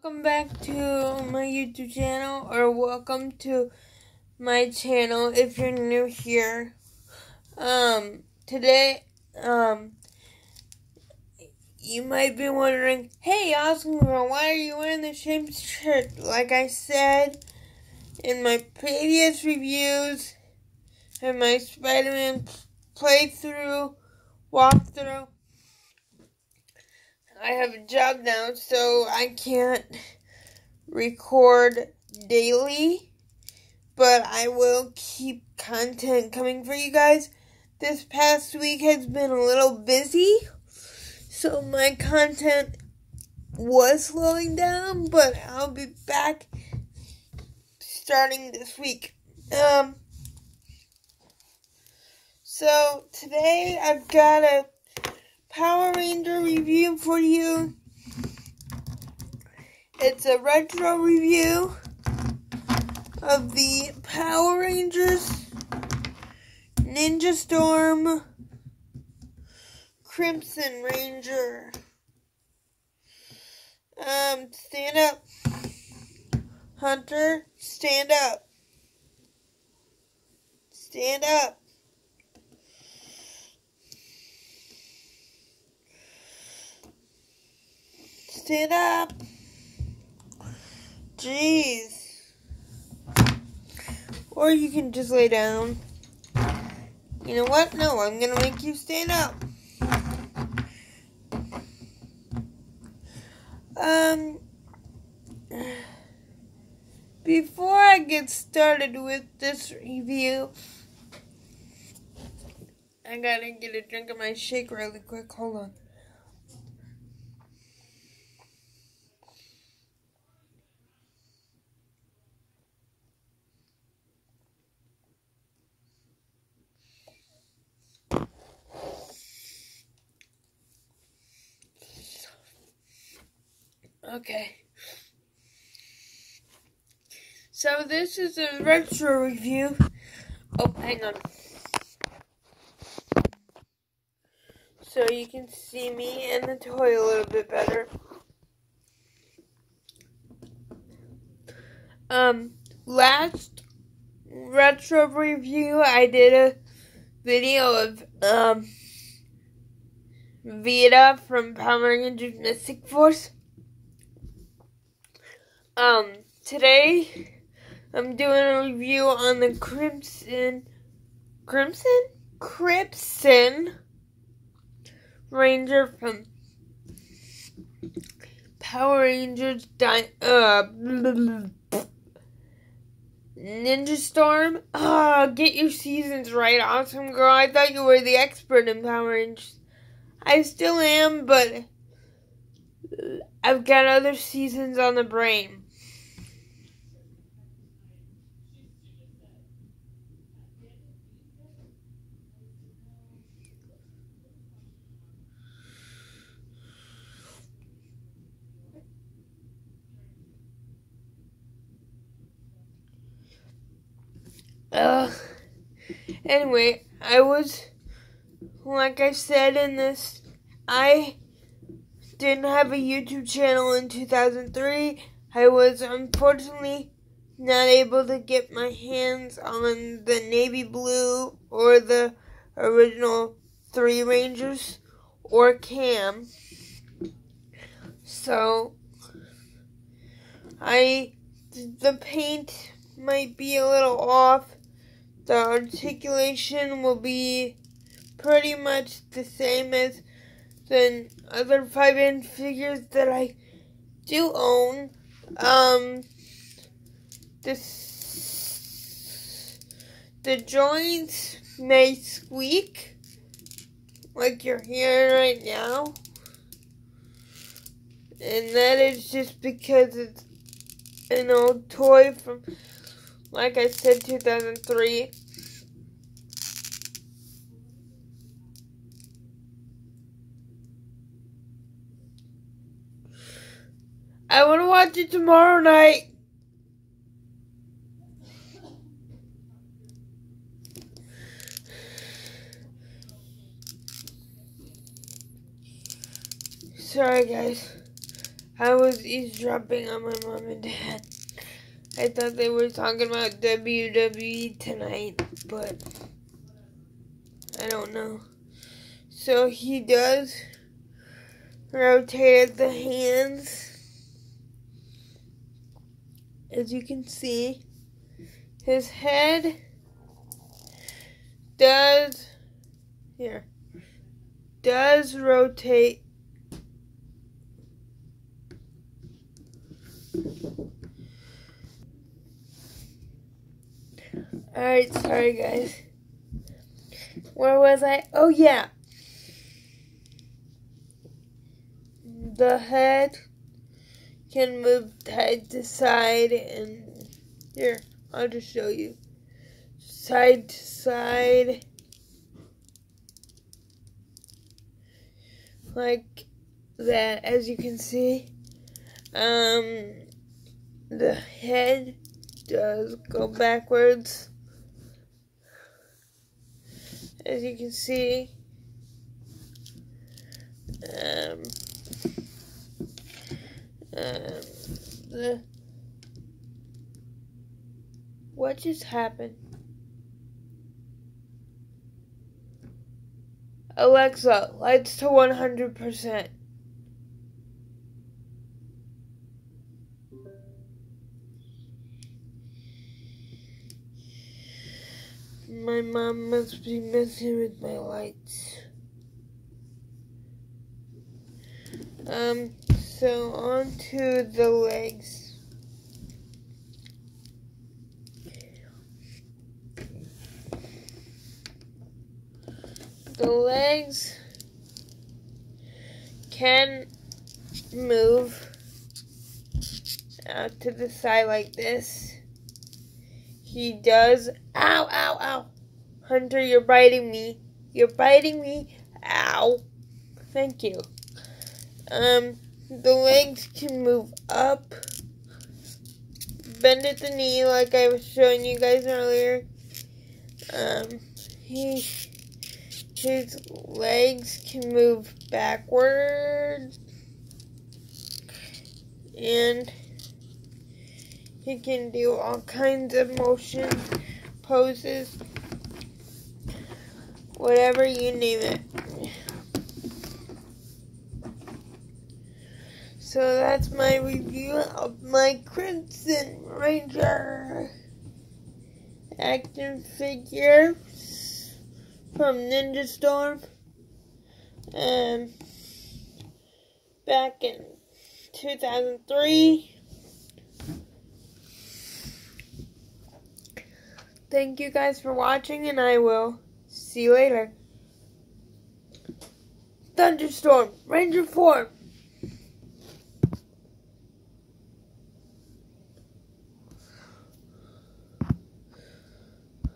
welcome back to my YouTube channel, or welcome to my channel if you're new here. Today, you might be wondering, hey Oscar, why are you wearing the same shirt? Like I said in my previous reviews and my Spider-Man walkthrough, I have a job now, so I can't record daily, but I will keep content coming for you guys. This past week has been a little busy, so my content was slowing down, but I'll be back starting this week. So today I've got a Power Ranger review for you. It's a retro review of the Power Rangers Ninja Storm Crimson Ranger. Stand up. Hunter, stand up. Stand up. Stand up. Jeez. Or you can just lay down. You know what? No, I'm gonna make you stand up. Before I get started with this review, I gotta get a drink of my shake really quick. Hold on. Okay. So this is a retro review. Oh, hang on. So you can see me and the toy a little bit better. Last retro review, I did a video of, Vita from Power Rangers Mystic Force. Today, I'm doing a review on the Crimson Ranger from Power Rangers Ninja Storm. Get your seasons right, awesome girl. I thought you were the expert in Power Rangers. I still am, but I've got other seasons on the brain. Anyway, like I said in this, I didn't have a YouTube channel in 2003. I was unfortunately not able to get my hands on the navy blue or the original 3 Rangers or Cam. So, the paint might be a little off. The articulation will be pretty much the same as the other 5-inch figures that I do own. The joints may squeak, like you're hearing right now. And that is just because it's an old toy from, like I said, 2003. I want to watch it tomorrow night. Sorry, guys. I was eavesdropping on my mom and dad. I thought they were talking about WWE tonight, but I don't know. So he does rotate the hands. As you can see, his head does rotate. Alright, sorry guys. Where was I? Oh yeah. The head can move side to side, and here, I'll just show you. Side to side. Like that, as you can see. The head does go backwards, as you can see. What just happened? Alexa, lights to 100%. My mom must be messing with my lights. So on to the legs. The legs can move out to the side like this. He does. Ow, ow, ow. Hunter, you're biting me. You're biting me. Ow. Thank you. The legs can move up, bend at the knee like I was showing you guys earlier. His legs can move backwards, and he can do all kinds of motions, poses, whatever you name it. So that's my review of my Crimson Ranger action figure from Thunderstorm. Back in 2003. Thank you guys for watching, and I will see you later. Thunderstorm, Ranger form.